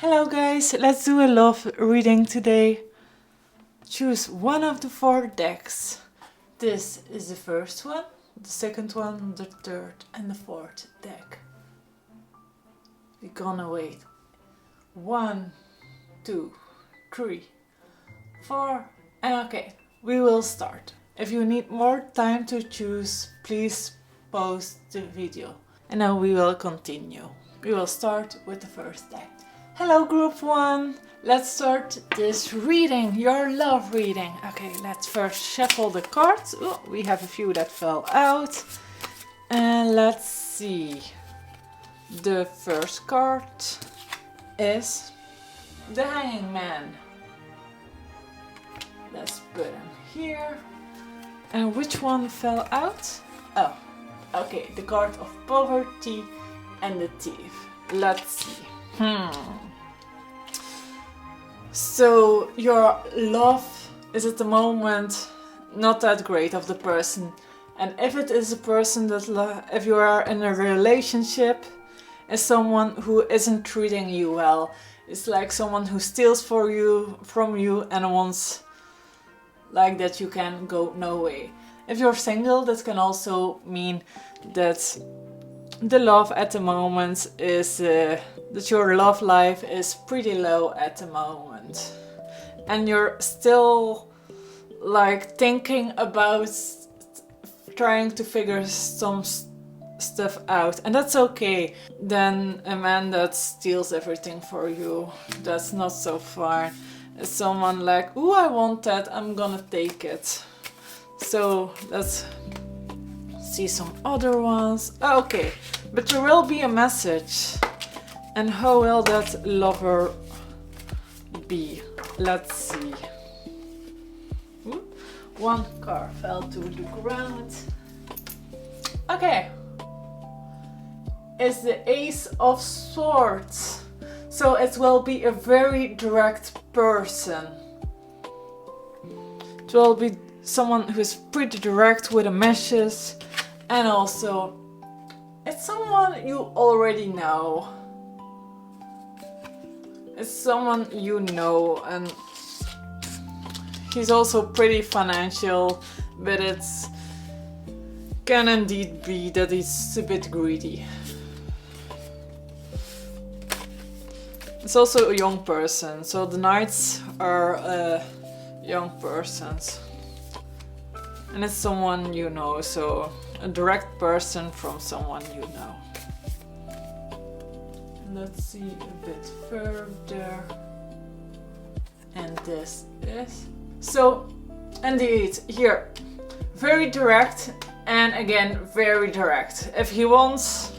Hello guys, let's do a love reading today. Choose one of the 4 decks. This is the first one, the second one, the third and the 4th deck. We're gonna wait 1, 2, 3, 4 and okay, we will start. If you need more time to choose, please pause the video. And now we will continue. We will start with the first deck. Hello group 1, let's start this reading, your love reading. Okay, let's first shuffle the cards. Oh, we have a few that fell out. And let's see. The first card is the Hanging Man. Let's put him here. And which one fell out? Oh, okay, the card of Poverty and the Thief. Let's see. So your love is at the moment not that great of the person, and if it is a person that if you are in a relationship, is someone who isn't treating you well. It's like someone who steals from you and wants like that you can go no way. If you're single, that can also mean that the love at the moment is that your love life is pretty low at the moment, and you're still like thinking about trying to figure some stuff out, and that's okay. Then a man that steals everything for you, that's not so fun. It's someone like, ooh, I want that, I'm gonna take it. So let's see some other ones. Okay, but there will be a message. And how will that lover be? Let's see. Ooh, one card fell to the ground. Okay. It's the Ace of Swords. So it will be a very direct person. It will be someone who is pretty direct with a message. And also, it's someone you already know. It's someone you know, and he's also pretty financial, but it can indeed be that he's a bit greedy. It's also a young person, so the knights are young persons. And it's someone you know, so a direct person from someone you know. Let's see a bit further. And this is... So, indeed, here, very direct, and again, very direct. If he wants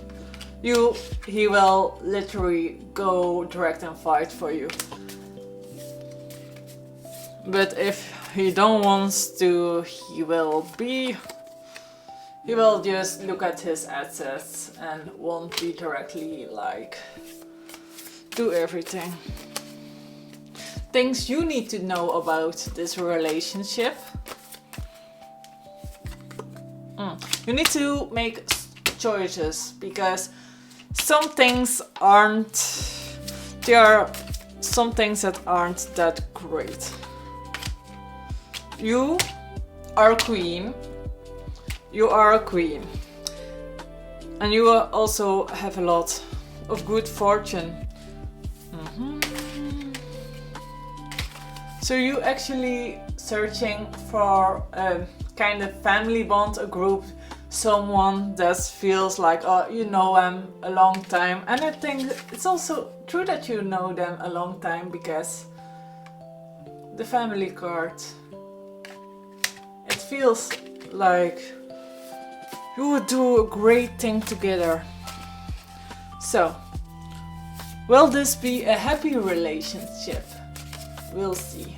you, he will literally go direct and fight for you. But if he don't want to, he will just look at his assets and won't be directly like do everything. Things you need to know about this relationship. You need to make choices, because some things there are some things that aren't that great. You are a queen. You are a queen. And you also have a lot of good fortune. So you actually searching for a kind of family bond, a group, someone that feels like, oh, you know them a long time. And I think it's also true that you know them a long time, because the family card, it feels like you would do a great thing together. So, will this be a happy relationship? We'll see.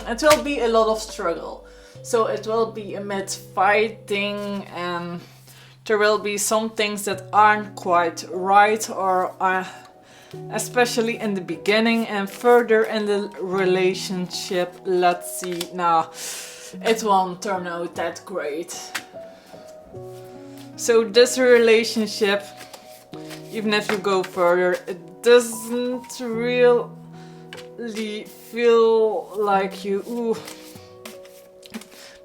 It will be a lot of struggle. So it will be amid fighting, and there will be some things that aren't quite right, or especially in the beginning and further in the relationship. Let's see. Now, it won't turn out that great. So this relationship even if you go further, it doesn't really feel like you, ooh,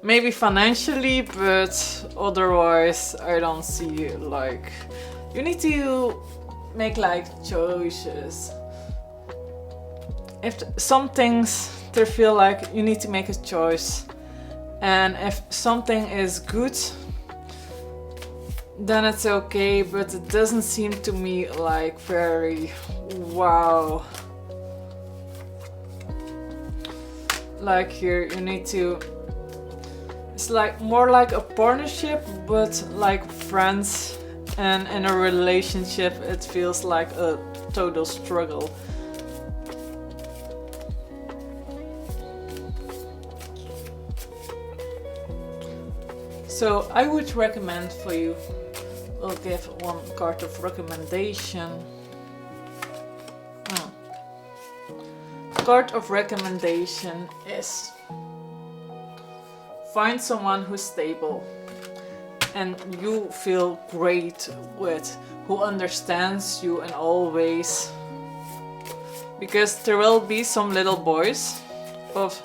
maybe financially, but otherwise I don't see, like, you need to make like choices. If some things they feel like you need to make a choice, and if something is good, then it's okay, but it doesn't seem to me like very wow. Like here you need to, it's like more like a partnership, but like friends, and in a relationship it feels like a total struggle. So I would recommend for you, I'll give one card of recommendation. Card of recommendation is find someone who's stable and you feel great with, who understands you in all ways. Because there will be some little boys of,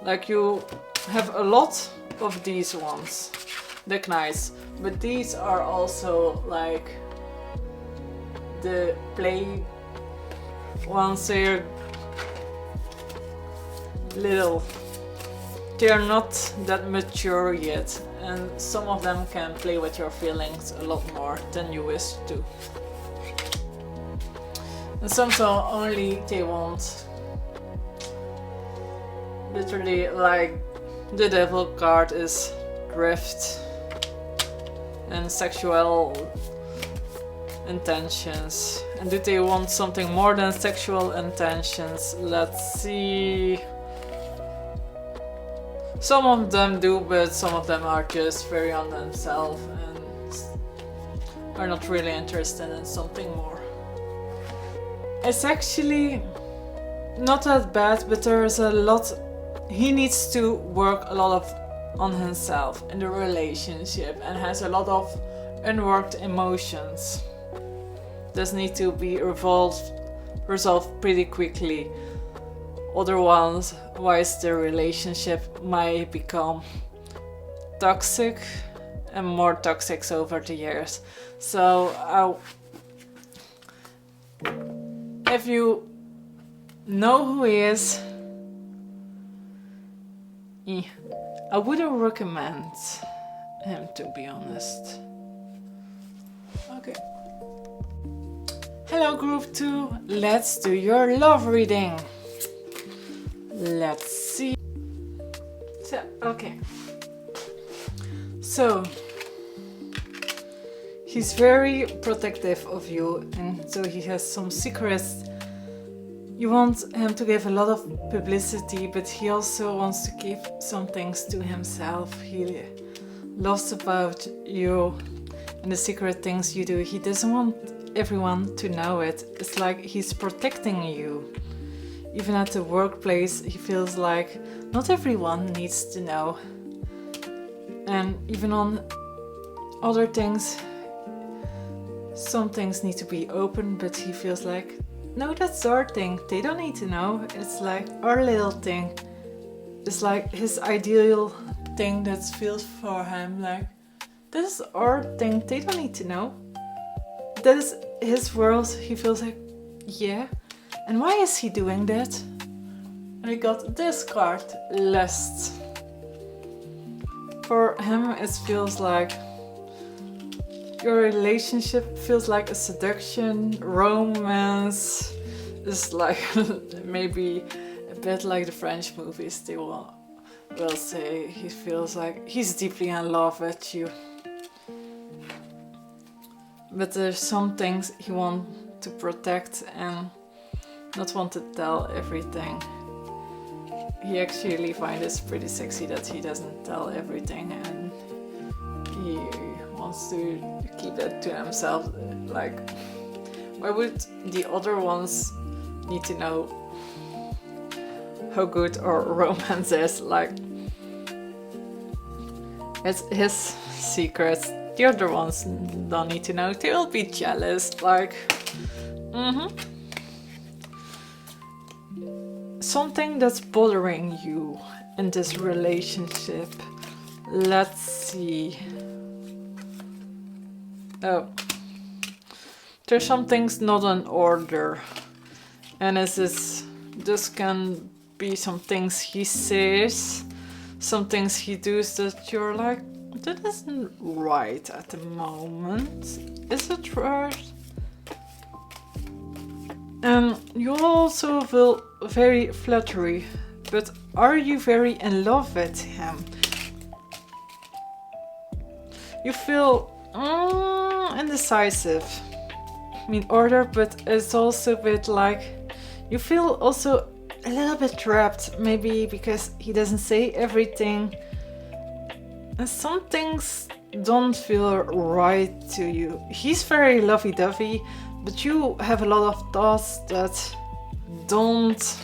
like, you have a lot of these ones, they're nice, but these are also like the play ones. They're little, they're not that mature yet, and some of them can play with your feelings a lot more than you wish to. And sometimes only they want, literally, like the devil card is drift and sexual intentions. And do they want something more than sexual intentions? Let's see. Some of them do, but some of them are just very on themselves and are not really interested in something more. It's actually not that bad, but there's a lot, he needs to work a lot on himself in the relationship and has a lot of unworked emotions. This need to be resolved pretty quickly. Otherwise, the relationship might become toxic and more toxic over the years. So if you know who he is, I wouldn't recommend him, to be honest. Okay. Hello group 2, let's do your love reading. Let's see. So, okay. So, he's very protective of you, and so he has some secrets. You want him to give a lot of publicity, but he also wants to keep some things to himself. He loves about you and the secret things you do. He doesn't want everyone to know it. It's like he's protecting you. Even at the workplace, he feels like not everyone needs to know. And even on other things, some things need to be open, but he feels like, no, that's our thing. They don't need to know. It's like our little thing. It's like his ideal thing that feels for him like, this is our thing. They don't need to know. That is his world. He feels like, yeah. And why is he doing that? I got this card, lust. For him, it feels like your relationship feels like a seduction, romance. It's like maybe a bit like the French movies. They will say he feels like he's deeply in love with you. But there's some things he wants to protect and not want to tell everything. He actually finds it pretty sexy that he doesn't tell everything, and he wants to keep that to himself. Like, why would the other ones need to know how good our romance is? Like, it's his secrets The other ones don't need to know. They will be jealous, like, something that's bothering you in this relationship. Let's see. Oh, there's some things not in order, and this can be some things he says, some things he does that you're like, that isn't right at the moment. Is it right? And you also feel very flattery, but are you very in love with him? You feel indecisive. I mean, order, but it's also a bit like you feel also a little bit trapped, maybe because he doesn't say everything. And some things don't feel right to you. He's very lovey-dovey, but you have a lot of thoughts that don't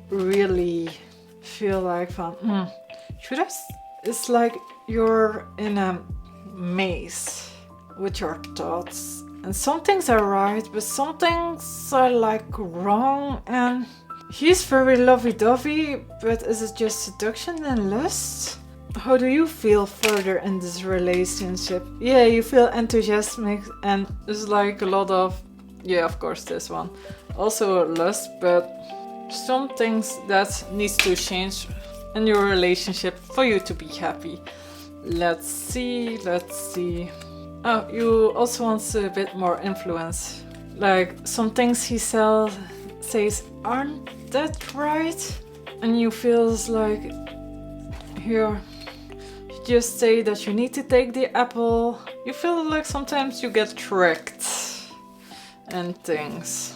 really feel like fun. Should I? It's like you're in a maze with your thoughts. And some things are right, but some things are like wrong. And he's very lovey-dovey, but is it just seduction and lust? How do you feel further in this relationship? Yeah, you feel enthusiastic, and there's like a lot of, yeah, of course this one. Also lust, but some things that needs to change in your relationship for you to be happy. Let's see. Oh, you also want a bit more influence. Like some things he says aren't that right, and you feels like here. Just say that you need to take the apple. You feel like sometimes you get tricked and things.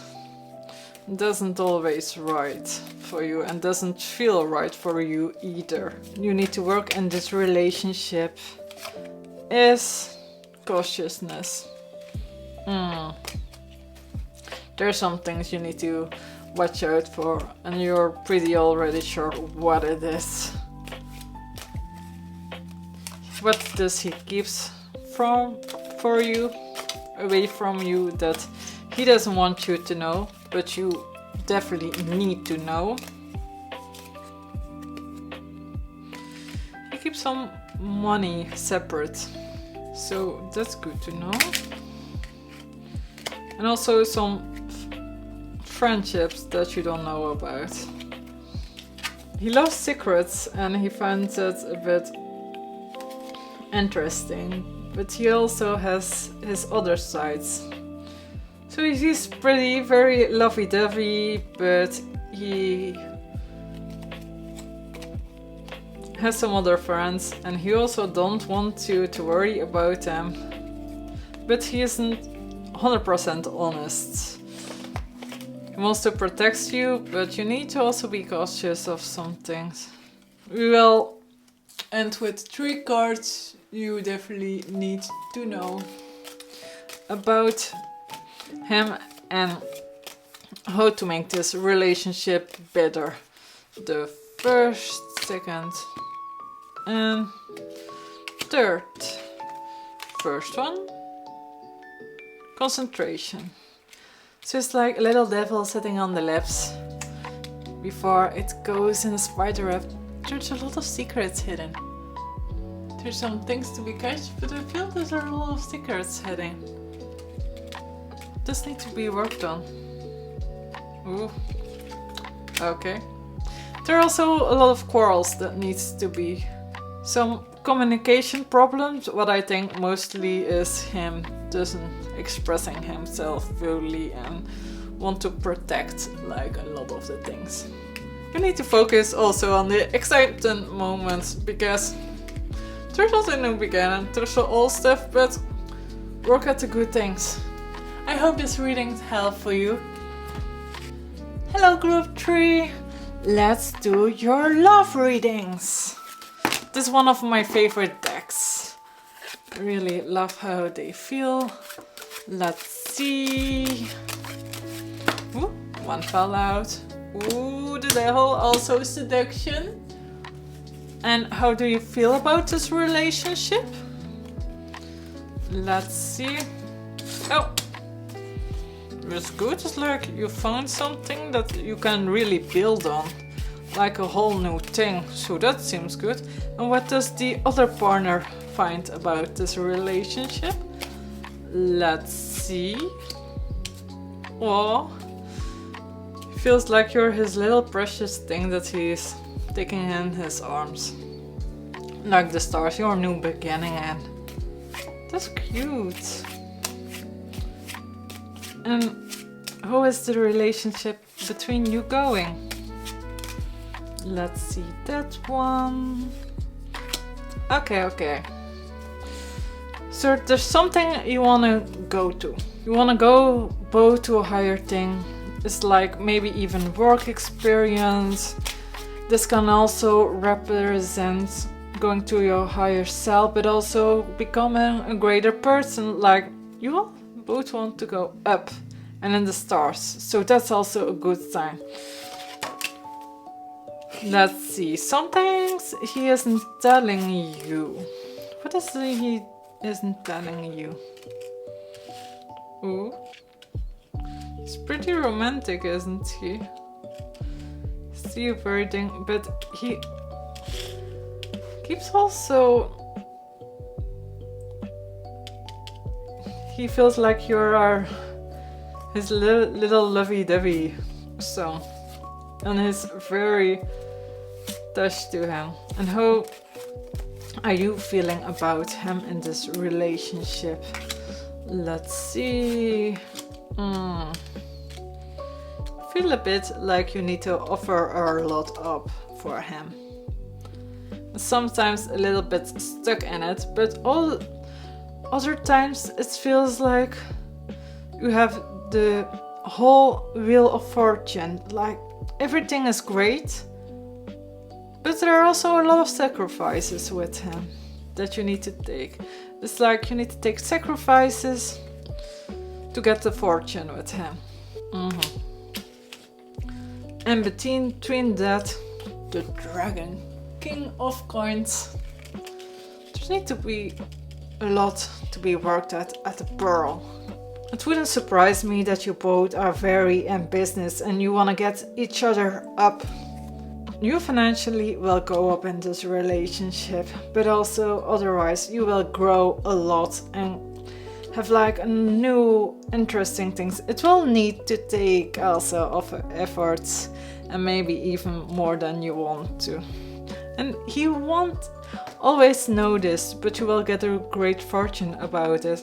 It doesn't always right for you and doesn't feel right for you either. You need to work in this relationship is cautiousness. There's some things you need to watch out for, and you're pretty already sure what it is. What does he keeps for you, away from you, that he doesn't want you to know, but you definitely need to know? He keeps some money separate, so that's good to know. And also some friendships that you don't know about. He loves secrets and he finds it a bit interesting, but he also has his other sides. So he's very lovey-dovey, but he has some other friends and he also don't want you to worry about them, but he isn't 100% honest. He wants to protect you, but you need to also be cautious of some things. We will end with 3 cards you definitely need to know about him and how to make this relationship better. The first, second and third. First one, concentration. So it's like a little devil sitting on the lips before it goes in a spider web. There's a lot of secrets hidden. There's some things to be catched, but I feel there are a lot of secrets hidden. This needs to be worked on. Ooh. Okay. There are also a lot of quarrels that needs to be. Some communication problems, what I think mostly is him doesn't expressing himself fully and want to protect like a lot of the things. You need to focus also on the exciting moments, because there's also no beginning, there's all stuff, but work at the good things. I hope this reading helped for you. Hello group 3, let's do your love readings. This is one of my favorite decks. I really love how they feel. Let's see. Ooh, one fell out. Ooh, the devil, also seduction. And how do you feel about this relationship? Let's see. Oh, it's good. It's like you found something that you can really build on, like a whole new thing. So that seems good. And what does the other partner find about this relationship? Let's see. Oh, feels like you're his little precious thing that he's taking in his arms. Like the stars, your new beginning, and that's cute. And how is the relationship between you going? Let's see that one. Okay. So there's something you want to go to. You want to go both to a higher thing. It's like maybe even work experience. This can also represent going to your higher self, but also becoming a greater person. Like you all both want to go up and in the stars. So that's also a good sign. Let's see. Some things he isn't telling you. What is it he isn't telling you? Ooh. He's pretty romantic, isn't he? See a very thing, but he keeps also... He feels like you're his little lovey-dovey. So, and he's very touched to him. And how are you feeling about him in this relationship? Let's see. Feel a bit like you need to offer a lot up for him. Sometimes a little bit stuck in it, but all other times it feels like you have the whole wheel of fortune. Like everything is great, but there are also a lot of sacrifices with him that you need to take. It's like you need to take sacrifices to get the fortune with him. And between that, the dragon, king of coins. There needs to be a lot to be worked at the pearl. It wouldn't surprise me that you both are very in business and you want to get each other up. You financially will go up in this relationship, but also otherwise you will grow a lot and have like a new interesting things. It will need to take also of efforts and maybe even more than you want to. And he won't always know this, but you will get a great fortune about it.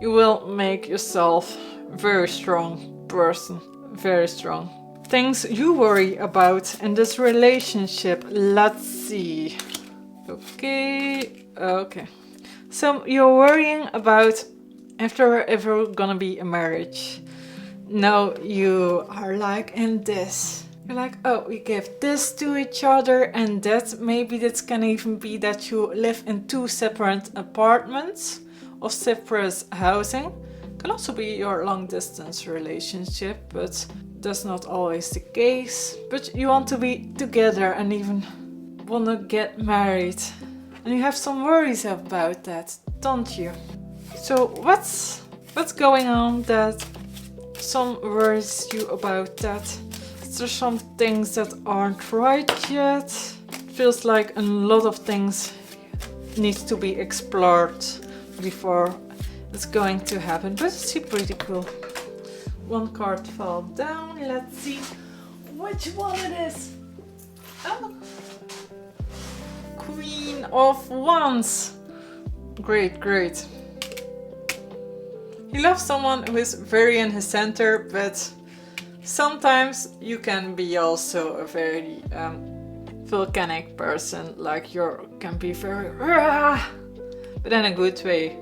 You will make yourself a very strong person, very strong. Things you worry about in this relationship. Let's see. Okay. So you're worrying about if there ever gonna be a marriage. Now you are like in this. You're like, oh, we give this to each other, and that maybe that can even be that you live in 2 separate apartments or separate housing. Can also be your long distance relationship, but that's not always the case. But you want to be together and even want to get married. And you have some worries about that, don't you? So what's going on that some worries you about that? Is there some things that aren't right yet? It feels like a lot of things needs to be explored before it's going to happen, but it's pretty cool. One card fell down. Let's see which one it is. Oh, Queen of Wands. Great. He loves someone who is very in his center, but sometimes you can be also a very volcanic person. Like you can be very, but in a good way.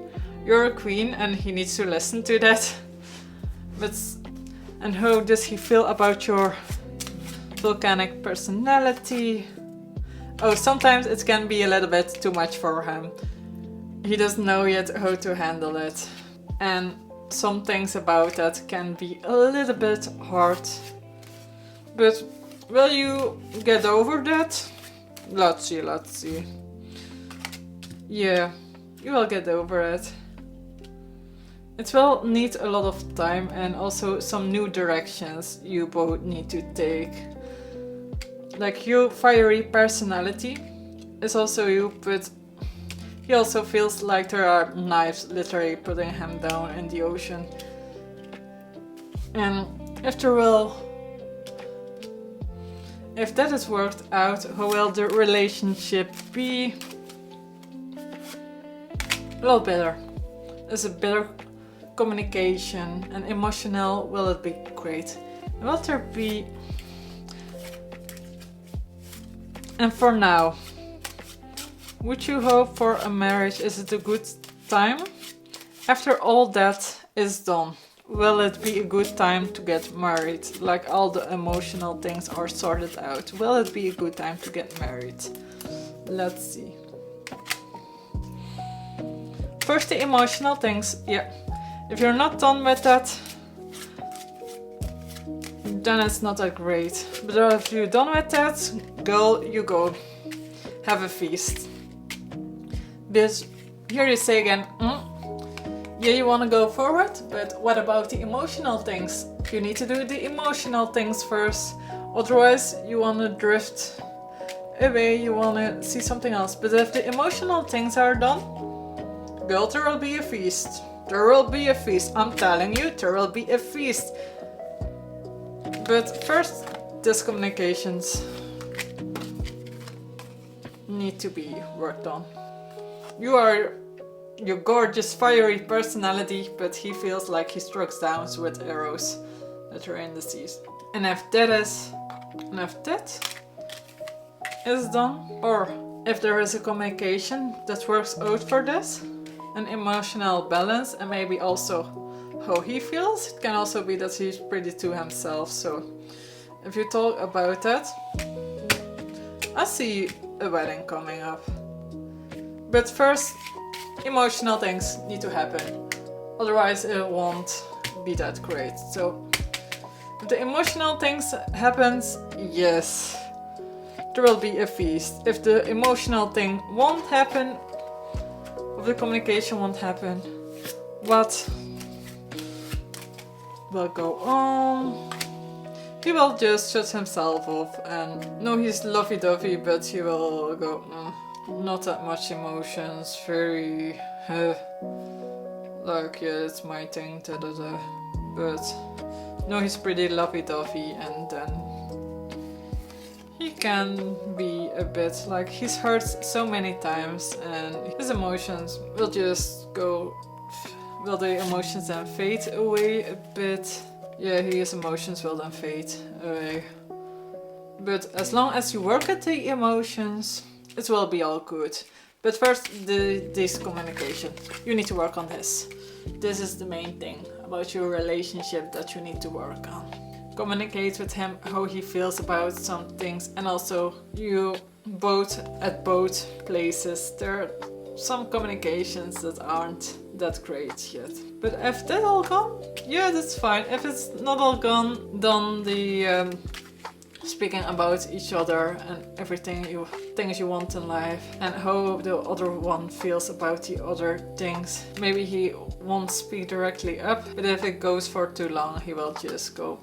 You're a queen and he needs to listen to that. And how does he feel about your volcanic personality? Oh, sometimes it can be a little bit too much for him. He doesn't know yet how to handle it. And some things about that can be a little bit hard. But will you get over that? Let's see. Yeah. You will get over it. It will need a lot of time and also some new directions you both need to take. Like your fiery personality is also you, but he also feels like there are knives literally putting him down in the ocean. And after all, if that is worked out, how will the relationship be? A lot better. There's a better communication and emotional, will it be great? Will there be... And for now, would you hope for a marriage? Is it a good time? After all that is done, will it be a good time to get married? Like all the emotional things are sorted out. Will it be a good time to get married? Let's see. First, the emotional things. Yeah. If you're not done with that, then it's not that great. But if you're done with that, girl, you go. Have a feast. Because here you say again, yeah, you want to go forward, but what about the emotional things? You need to do the emotional things first. Otherwise, you want to drift away, you want to see something else. But if the emotional things are done, girl, there will be a feast. There will be a feast. I'm telling you, there will be a feast. But first, these communications need to be worked on. You are your gorgeous, fiery personality, but he feels like he strikes down with arrows that are in the seas. And if that is done, or if there is a communication that works out for this, an emotional balance, and maybe also how he feels, it can also be that he's pretty to himself. So if you talk about that, I see a wedding coming up. But first, emotional things need to happen, otherwise it won't be that great. So if the emotional things happens, yes, there will be a feast. If the emotional thing won't happen, if the communication won't happen, what will go on? He will just shut himself off and no, he's lovey-dovey, but he will go, not that much emotions, very, like, yeah, it's my thing, da-da-da. But no, he's pretty lovey-dovey, and then he can be a bit, like, he's hurt so many times and his emotions will just go, will the emotions then fade away a bit? Yeah, his emotions will then fade away. But as long as you work at the emotions, it will be all good. But first, this communication. You need to work on this. This is the main thing about your relationship that you need to work on. Communicate with him how he feels about some things, and also you both at both places. There are some communications that aren't that great yet. But if that all gone, yeah, that's fine. If it's not all gone, then the speaking about each other and everything things you want in life and how the other one feels about the other things. Maybe he won't speak directly up, but if it goes for too long, he will just go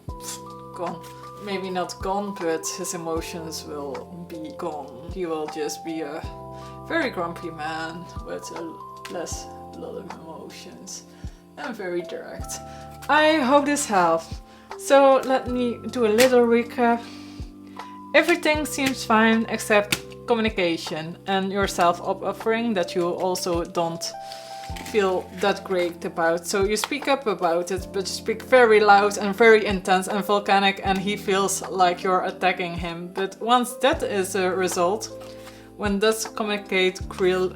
gone. Maybe not gone, but his emotions will be gone. He will just be a very grumpy man with a lot of emotions and very direct. I hope this helped. So let me do a little recap. Everything seems fine except communication and your self-offering that you also don't feel that great about. So you speak up about it, but you speak very loud and very intense and volcanic, and he feels like you're attacking him. But once that is a result, when that's communicated clearly,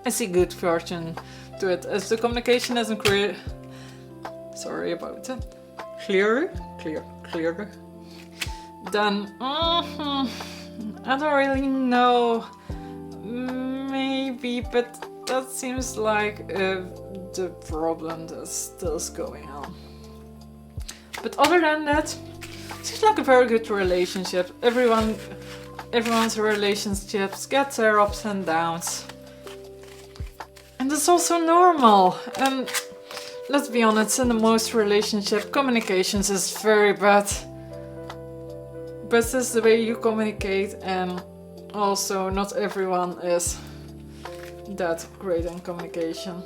I see good version to it. As the communication isn't clear, sorry about that, clear, then I don't really know, maybe, but that seems like the problem that still is going on. But other than that, seems like a very good relationship. Everyone everyone's relationships get their ups and downs. And that's also normal. And let's be honest, in the most relationship, communications is very bad. But it's the way you communicate, and also not everyone is that great in communication.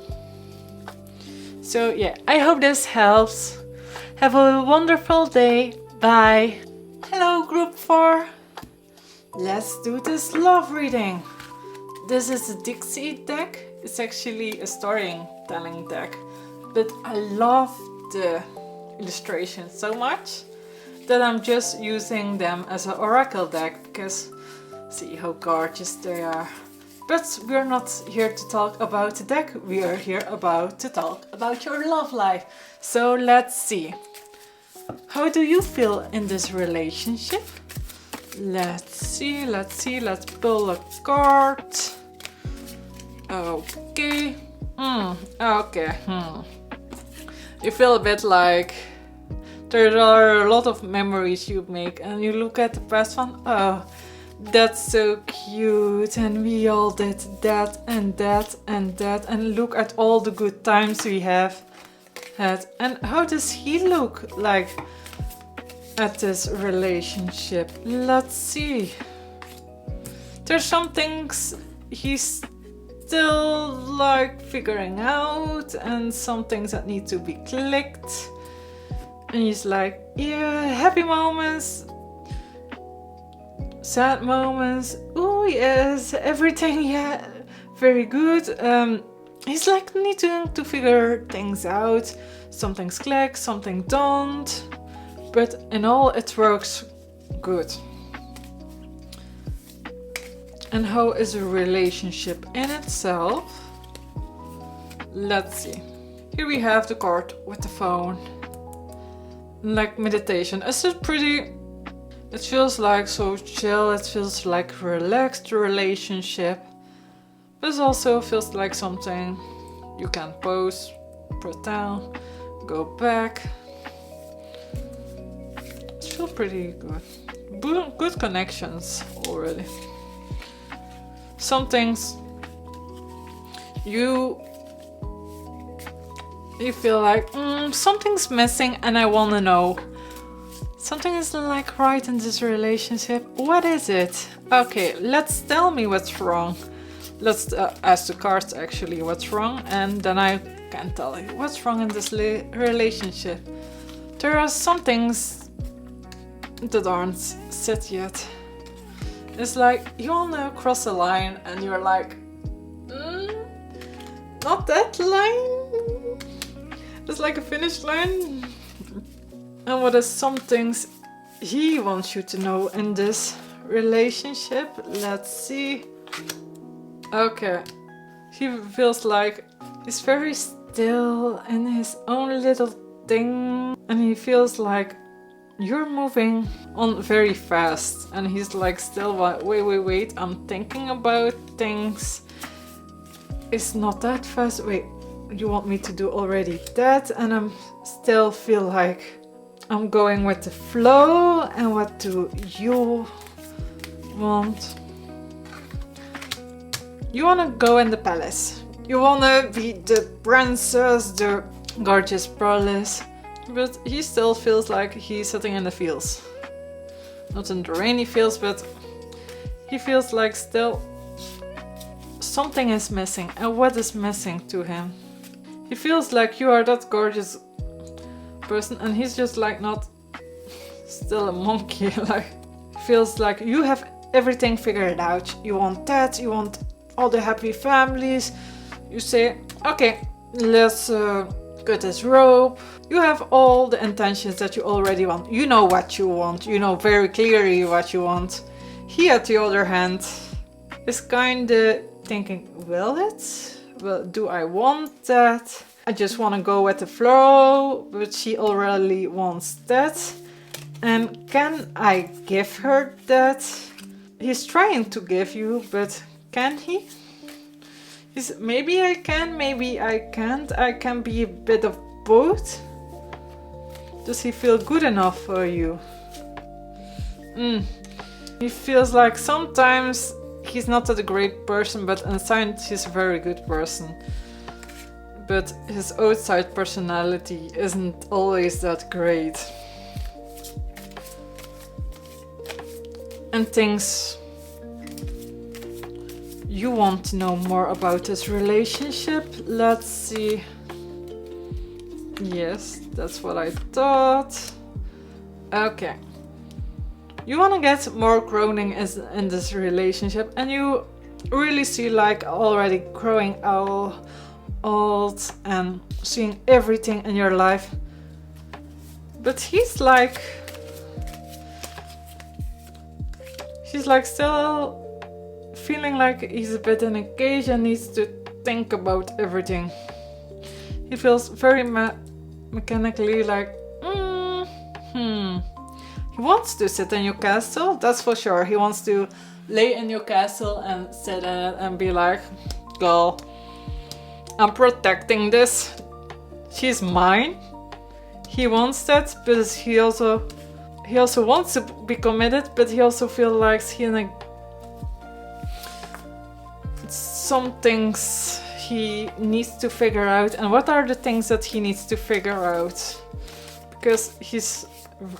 So yeah, I hope this helps. Have a wonderful day. Bye. Hello group 4. Let's do this love reading. This is a Dixit deck. It's actually a storytelling deck. But I love the illustrations so much that I'm just using them as an oracle deck because see how gorgeous they are. But we're not here to talk about the deck, we are here to talk about your love life. So let's see. How do you feel in this relationship? Let's see, let's pull a card. Okay. Okay. You feel a bit like there are a lot of memories you make and you look at the past one, oh, that's so cute, and we all did that and that and that, and look at all the good times we have had. And how does he look like at this relationship? Let's see. There's some things he's still like figuring out and some things that need to be clicked. And he's like, yeah, happy moments, sad moments, oh yes, everything, yeah, very good. He's like needing to figure things out. Some things click, something don't, but in all it works good. And how is a relationship in itself? Let's see. Here we have the card with the phone. Like meditation. It's a pretty... It feels like so chill, it feels like relaxed relationship. But it also feels like something you can pause, put down, go back. It feels pretty good. Good connections already. Some things you feel like something's missing and I want to know. Something isn't like right in this relationship. What is it? Okay, let's tell me what's wrong. Let's ask the cards actually what's wrong, and then I can tell you what's wrong in this relationship. There are some things that aren't set yet. It's like you wanna cross a line and you're like, not that line. It's like a finish line. And what are some things he wants you to know in this relationship? Let's see. Okay. He feels like he's very still in his own little thing. And he feels like you're moving on very fast. And he's like still, wait, I'm thinking about things. It's not that fast. Wait, you want me to do already that? And I'm still feel like I'm going with the flow. And what do you want? You want to go in the palace. You want to be the princess, the gorgeous palace. But he still feels like he's sitting in the fields. Not in the rainy fields, but he feels like still something is missing. And what is missing to him? He feels like you are that gorgeous person and he's just like not still a monkey. Like feels like you have everything figured out. You want that, you want all the happy families. You say, okay, let's cut this rope. You have all the intentions that you already want. You know what you want. You know very clearly what you want. He, at the other hand, is kinda thinking, will it? Well, do I want that? I just want to go with the flow, but she already wants that. And can I give her that? He's trying to give you, but can he? Maybe I can, maybe I can't. I can be a bit of both. Does he feel good enough for you? He feels like sometimes he's not that great person, but inside he's a very good person. But his outside personality isn't always that great. And things you want to know more about this relationship. Let's see. Yes, that's what I thought. Okay. You want to get more growing in this relationship, and you really see like already growing old and seeing everything in your life. But he's like still feeling like he's a bit in a cage and needs to think about everything. He feels very mechanically like, He wants to sit in your castle, that's for sure. He wants to lay in your castle and sit in it and be like, girl, I'm protecting this. She's mine. He wants that, but he also wants to be committed, but he also feels like he's in some things he needs to figure out. And what are the things that he needs to figure out? Because he's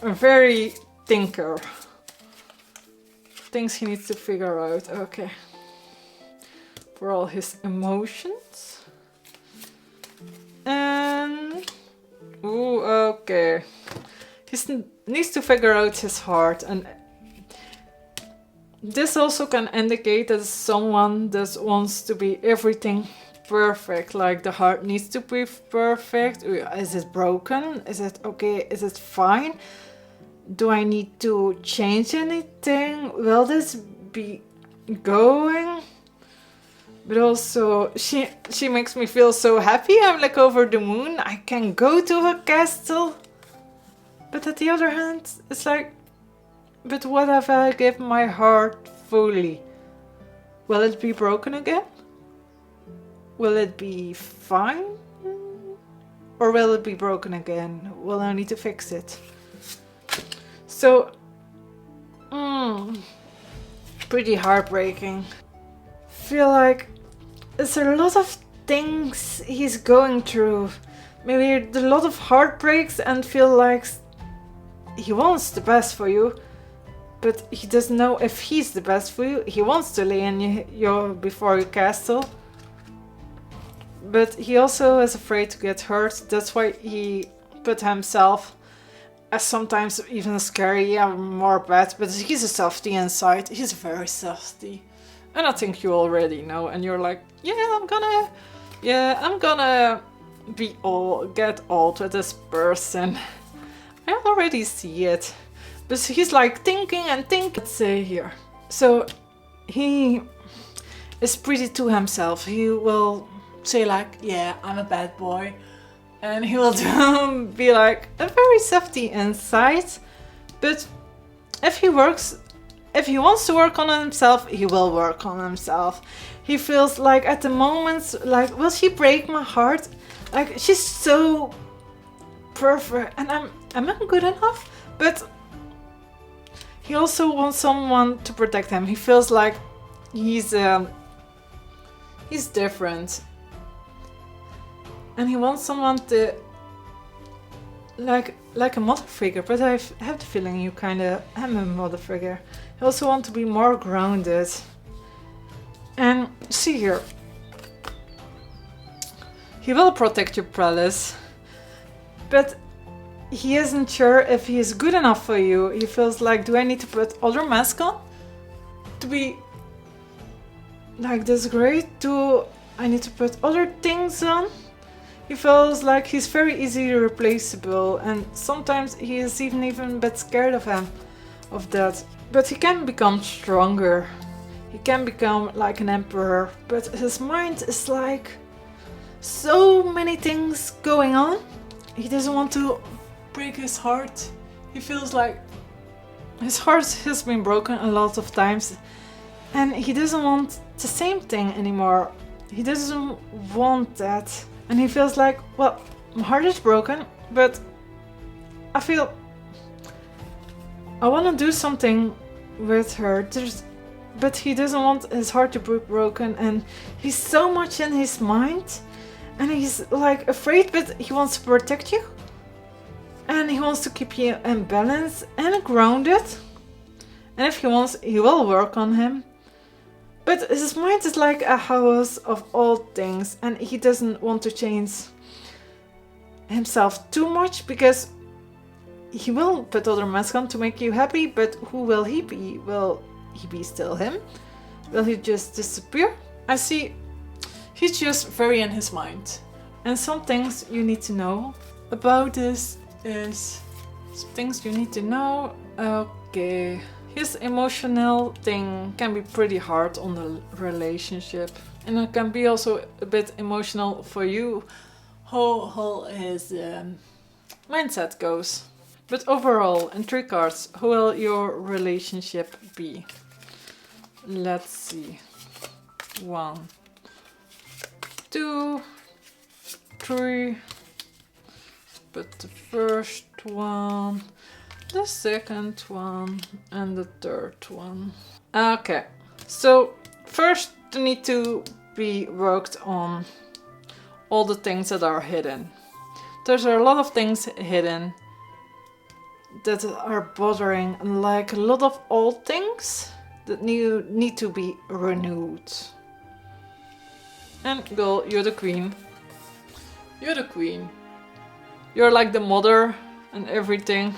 a very thinker. Things he needs to figure out. Okay. For all his emotions. And ooh, okay. He needs to figure out his heart, and this also can indicate that someone that wants to be everything perfect. Like the heart needs to be perfect. Is it broken? Is it okay? Is it fine? Do I need to change anything? Will this be going? But also, she makes me feel so happy. I'm like over the moon. I can go to her castle. But at the other hand, it's like, but what if I give my heart fully? Will it be broken again? Will it be fine? Or will it be broken again? Will I need to fix it? So, pretty heartbreaking. Feel like it's a lot of things he's going through. Maybe a lot of heartbreaks, and feel like he wants the best for you, but he doesn't know if he's the best for you. He wants to lay in before your castle, but he also is afraid to get hurt. That's why he put himself as sometimes even scary, more bad, but he's a softie inside. He's very softie. And I think you already know, and you're like, I'm gonna get old with this person. I already see it. But he's like thinking and thinking. Let's say here. So he is pretty to himself. He will say like, I'm a bad boy. And he will be like a very softy inside. But if he wants to work on himself, he will work on himself. He feels like at the moment, like, will she break my heart? Like, she's so perfect, and I'm not good enough. But he also wants someone to protect him. He feels like he's different, and he wants someone to like a mother figure. But I have the feeling you kind of am a mother figure. You also want to be more grounded. And see here, he will protect your palace, but he isn't sure if he is good enough for you. He feels like, do I need to put other mask on to be like this great? Do I need to put other things on? He feels like he's very easily replaceable, and sometimes he is even a bit scared of that. But he can become stronger. He can become like an emperor, but his mind is like so many things going on. He doesn't want to break his heart. He feels like his heart has been broken a lot of times, and he doesn't want the same thing anymore. He doesn't want that. And he feels like, well, my heart is broken, but I feel I want to do something with her. But he doesn't want his heart to be broken, and he's so much in his mind, and he's like afraid, but he wants to protect you, and he wants to keep you in balance and grounded, and if he wants, he will work on him. But his mind is like a house of old things, and he doesn't want to change himself too much, because he will put other masks on to make you happy, but who will he be? Will he be still him? Will he just disappear? I see he's just very in his mind. And some things you need to know about this is some things you need to know. Okay. His emotional thing can be pretty hard on the relationship. And it can be also a bit emotional for you how his mindset goes. But overall, in 3 cards, who will your relationship be? Let's see. 1, 2, 3. But the first one, the second one, and the third one. Okay, so first you need to be worked on all the things that are hidden. There's a lot of things hidden that are bothering, like a lot of old things that need to be renewed. And girl, you're the queen. You're the queen. You're like the mother and everything.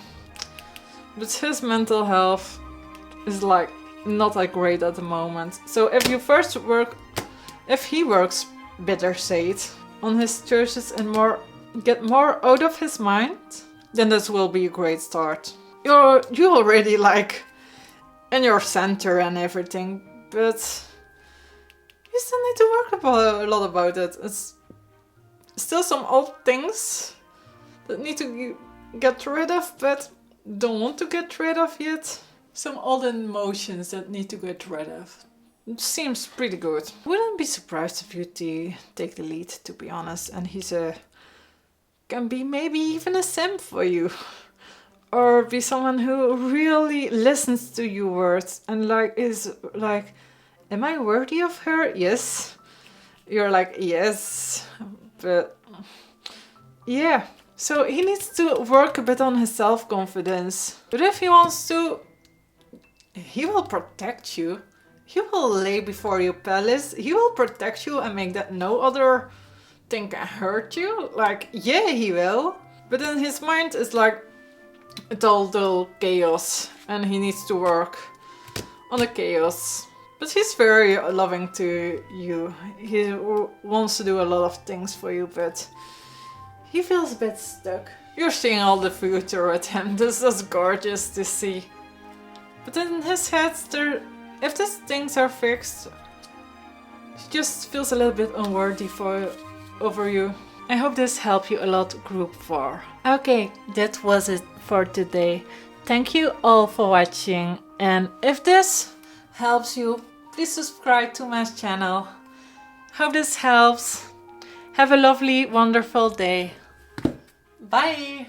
But his mental health is like not that great at the moment. So if he works better said on his choices and get more out of his mind, then this will be a great start. You already like in your center and everything, but you still need to work a lot about it. It's still some old things that need to get rid of, but don't want to get rid of yet. Some old emotions that need to get rid of. It seems pretty good. Wouldn't be surprised if you take the lead, to be honest, and can be maybe even a sim for you. Or be someone who really listens to your words and is like, am I worthy of her? Yes. You're like, yes. But yeah. So he needs to work a bit on his self-confidence. But if he wants to, he will protect you. He will lay before your palace. He will protect you and make that no other thing can hurt you. Like, yeah, he will. But in his mind it's like total chaos, and he needs to work on the chaos. But he's very loving to you. He wants to do a lot of things for you, but he feels a bit stuck. You're seeing all the future with him. This is gorgeous to see. But in his head, if these things are fixed, he just feels a little bit unworthy over you. I hope this helped you a lot, group 4. Okay, that was it for today. Thank you all for watching, and if this helps you, please subscribe to my channel. Hope this helps. Have a lovely, wonderful day. Bye!